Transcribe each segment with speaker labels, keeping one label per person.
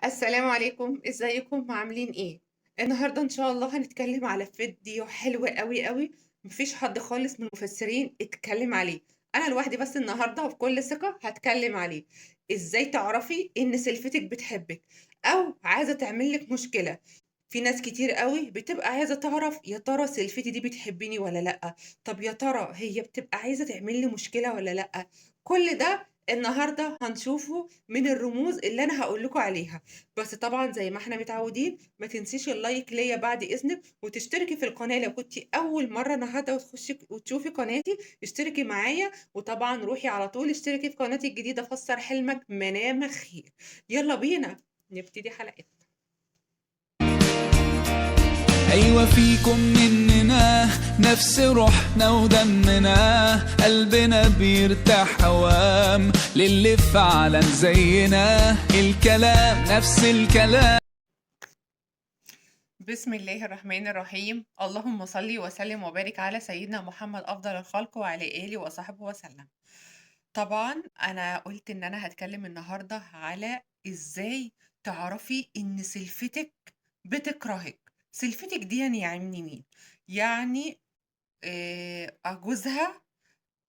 Speaker 1: السلام عليكم، إزيكم عاملين إيه؟ النهارده إن شاء الله هنتكلم على فيديو حلو أوي، أوي، ما فيش حد خالص من المفسرين اتكلم عليه، أنا لوحدي بس النهارده وبكل ثقة هاتكلم عليه، إزاي تعرفي إن سلفتِك بتحبِك أو عايزة تعمل لِك مشكلة. في ناس كتير أوي بتبقى عايزة تعرف يا ترى سلفتي دي بتحبني والّا لأ، طب يا ترى هي بتبقى عايزة تعمل لي مشكلة والّا لأ، كل ده النهارده هنشوفه من الرموز اللي أنا هاقول لكم عليها، بس طبعًا زي ما إحنا متعودين ما تنسيش اللايك ليّا بعد إذنِك، وتشتركي في القناة لو كنتِ أول مرة النهارده وتخشي وتشوفي قناتي، اشتركي معايا، وطبعًا روحي على طول اشتركي في قناتي الجديدة فسّر حلمك منامك خير. يالّا بينا نبتدي حلقتنا.
Speaker 2: أيوة فيكم مننا نفس روحنا ودمنا، قلبنا بيرتاح هوام للي فعلا زينا، الكلام نفس الكلام.
Speaker 1: بسم الله الرحمن الرحيم، اللهم صل وسلم وبارك على سيدنا محمد أفضل الخلق وعلى آله وصحبه وسلم. طبعًا أنا قُلت إن أنا هاتكلم النهارده على إزاي تعرفي إن سلفتِك بتكرهِك. سلفتِك ديًا يعني مين؟ يعني جوزها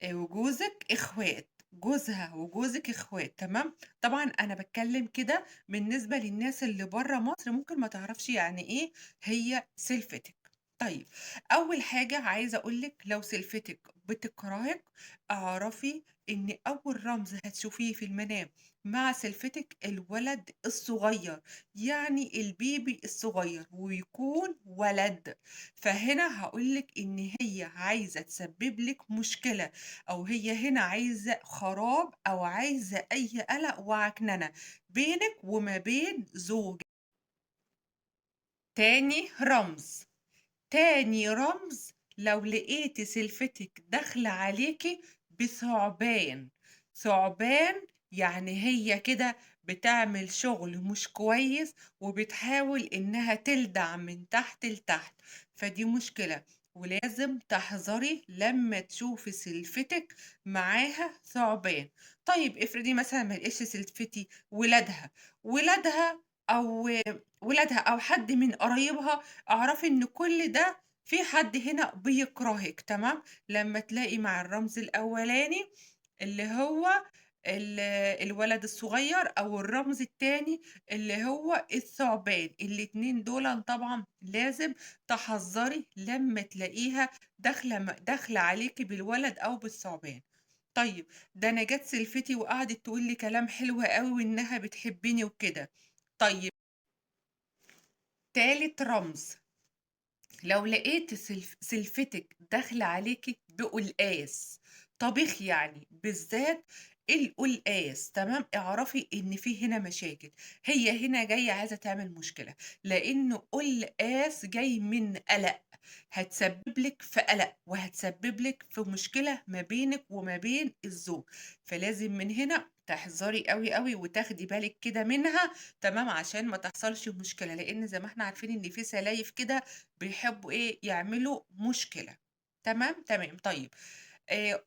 Speaker 1: وجوزِك إخوات، جوزها وجوزِك إخوات تمام؟ طبعًا أنا باتكلّم كده بالنسبة للناس اللي برّه مصر ممكن ما تعرفش يعني إيه هي سلفتِك. طيب، أول حاجة عايزة أقول لِك لو سلفتِك بتكرهِك، اعرفي إن أول رمز هتشوفيه في المنام مع سلفتِك الولد الصغير، يعني البيبي الصغير ويكون ولد. فهنا هاقول لِك إن هي عايزة تسبب لِك مشكلة. أو هي هنا عايزة خراب أو عايزة أي قلق وعكننة بينِك وما بين زوجِك. تاني رمز، تاني رمز لو لقيتِ سلفتِك داخلة عليكِ بثعبان، ثعبان يعني هي كده بتعمل شغل مش كويس وبتحاول إنها تلدع من تحت لتحت، فدي مشكلة، ولازم تحذري لمّا تشوفي سلفتِك معاها ثعبان. طيب افرضي مثلًا ما لقيتش سلفتي ولادها، ولادها أو ولادها أو حد من قرايبها اعرفي إن كل ده في حد هنا بيكرهِك تمام، لمّا تلاقي مع الرمز الأولاني اللي هو ال الولد الصغير أو الرمز التاني اللي هو الثعبان، الاتنين دُولًا طبعًا لازم تحذّري لمّا تلاقيها داخلة عليكِ بالولد أو بالثعبان. طيب، ده أنا جات سلفتي وقعدت تقول لي كلام حلو أوي وإنها بتحبني وكده. طيب، تالت رمز لو لقيتِ سلفتِك داخلة عليكِ بقلقاس، طبيخ يعني، بالذات القلقاس تمام، اعرفي إن في هنا مشاكل، هي هنا جاية عايزة تعمل مشكلة، لإنه قلقاس جاي من قلق، هتسبب لِك في قلق، وهتسبب لِك في مشكلة ما بينِك وما بين الزوج، فلازم من هنا تحذري أوي، أوي، وتاخدي بالِك كده منها تمام، عشان ما تحصلش مشكلة، لإن زي ما إحنا عارفين إن في سلايف كده بيحبّوا إيه، يعملوا مشكلة. تمام، تمام. طيب،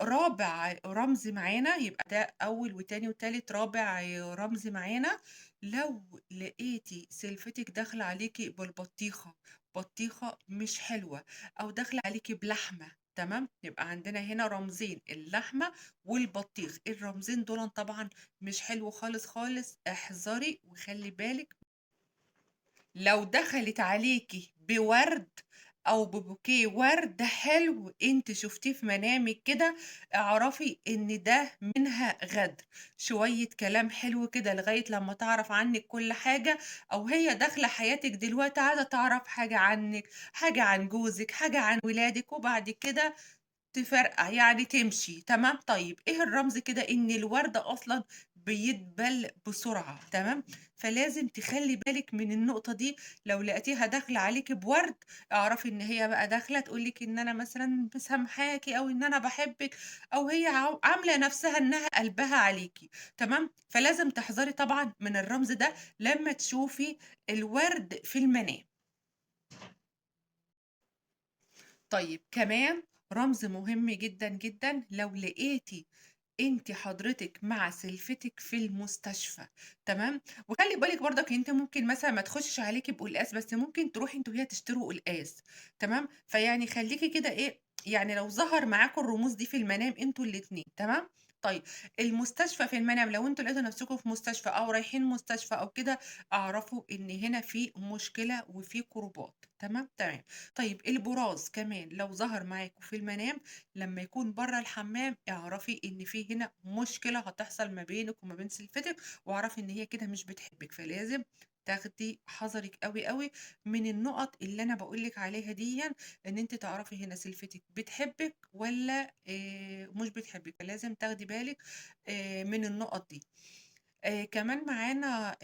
Speaker 1: رابع رمز معانا يبقى ده أول وتاني وتالت، رابع رمز معانا، لو لقيتِ سلفتِك داخلة عليكِ بالبطيخة، بطيخة مش حلوة أو داخلة عليكِ بلحمة تمام، يبقى عندنا هنا رمزين، اللحمة والبطيخ، الرمزين دُولًا طبعًا مش حلو خالص، خالص، احذري وخلّي بالِك. لو دخلت عليكِ بورد أو ببوكيه ورد حلو أنتِ شُفتيه في منامِك كده، اعرفي إن ده منها غدر، شوية كلام حلو كده لغاية لمّا تعرف عنِّك كل حاجة، أو هي داخلة حياتِك دلوقتي عايزة تعرف حاجة عنِّك، حاجة عن جوزِك، حاجة عن ولادِك، وبعد كده تفرقع، يعني تمشي، تمام؟ طيب إيه الرمز كده إن الورد أصلًا بيدبل بسرعة، تمام؟ فلازم تخلّي بالِك من النقطة دي، لو لقيتيها داخلة عليكِ بورد، اعرفي إن هي بقى داخلة تقول لِك إن أنا مثلًا مسامحاكِ أو إن أنا باحبِّك، أو هي عاملة نفسها إنها قلبها عليكِ، تمام؟ فلازم تحذري طبعًا من الرمز ده لمّا تشوفي الورد في المنام. طيب كمان رمز مهم جدًا، جدًا، لو لقيتِ أنتِ حضرتِك مع سلفتِك في المستشفى، تمام، وخلّي بالِك برضك أنتِ ممكن مثلًا ما تخشش عليكِ بقلقاس، بس ممكن تروحي أنتِ وهي تشتروا قلقاس، تمام، فيعني خلّيكِ كده إيه، يعني لو ظهر معاكم الرموز دي في المنام أنتم الاتنين، تمام، طيب المستشفى في المنام لو أنتم لقيتوا نفسكم في مستشفى أو رايحين مستشفى أو كده، اعرفوا إن هنا في مشكلة وفي كُربات، تمام، تمام. طيب البراز كمان لو ظهر معاكم في المنام لمّا يكون برّه الحمام، اعرفي إن في هنا مشكلة هتحصل ما بينِك وما بين سلفتِك، واعرفي إن هي كده مش بتحبِّك، فلازم تاخدي حذرِك أوي، أوي من النُقط اللي أنا باقول لِك عليها ديًّا، إن أنتِ تعرفي هنا سلفتِك بتحبِّك والّا مش بتحبِّك، فلازم تاخدي بالِك من النُقط دي. كمان معانا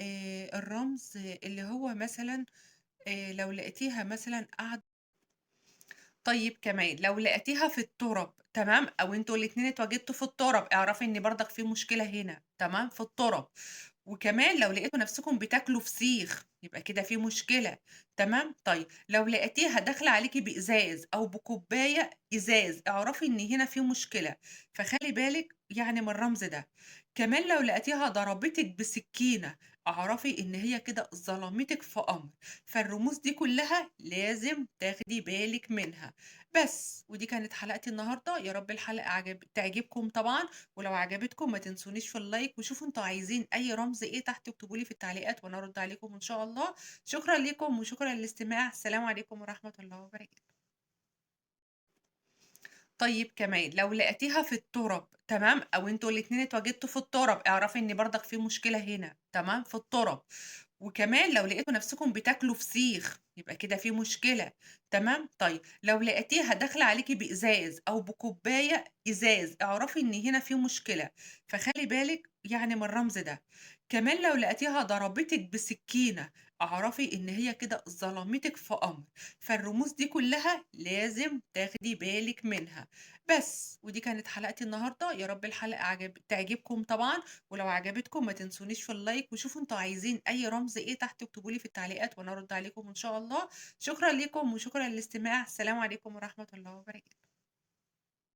Speaker 1: الرمز اللي هو مثلًا لو لقيتيها مثلًا طيب كمان لو لقيتيها في التُرَب تمام، أو أنتم الاتنين اتواجدتوا في التُرَب، اعرفي إن برضك في مشكلة هنا تمام، في التُرَب. وكمان لو لقيتوا نفسكم بتاكلوا فسيخ، يبقى كده في مشكلة تمام، طيب لو لقيتيها داخلة عليكِ بإزاز أو بكوباية إزاز، اعرفي إن هنا في مشكلة، فخلي بالِك يعني من الرمز ده. كمان لو لقيتيها ضربتِك بسكينة، اعرفي إن هي كده ظلمتِك في أمر. فالرموز دي كلها لازم تاخدي بالِك منها. بس، ودي كانت حلقتي النهارده، يا رب الحلقة تعجبكم طبعًا، ولو عجبتكم ما تنسونيش في اللايك، وشوفوا أنتم عايزين أي رمز إيه تحت اكتبوا لي في التعليقات وأنا أرد عليكم إن شاء الله. شكرًا ليكم وشكرًا للاستماع، السلام عليكم ورحمة الله وبركاته. طيب كمان لو لقيتيها في التُرَب تمام، أو أنتم الاتنين اتواجدتوا في التُرَب، اعرفي إن برضك في مشكلة هنا تمام، في التُرَب. وكمان لو لقيتوا نفسكم بتاكلوا فسيخ، يبقى كده في مشكلة تمام، طيب لو لقيتيها داخلة عليكِ بإزاز أو بكوباية إزاز، اعرفي إن هنا في مشكلة، فخلي بالِك يعني من الرمز ده. كمان لو لقيتيها ضربتِك بسكينة، اعرفي إن هي كده ظلمتِك في أمر. فالرموز دي كلها لازم تاخدي بالِك منها. بس، ودي كانت حلقتي النهارده، يا رب الحلقة تعجبكم طبعًا، ولو عجبتكم ما تنسونيش في اللايك، وشوفوا أنتم عايزين أي رمز إيه تحت اكتبوا لي في التعليقات وأنا أرد عليكم إن شاء الله. شكرًا ليكم وشكرًا للاستماع، السلام عليكم ورحمة الله وبركاته.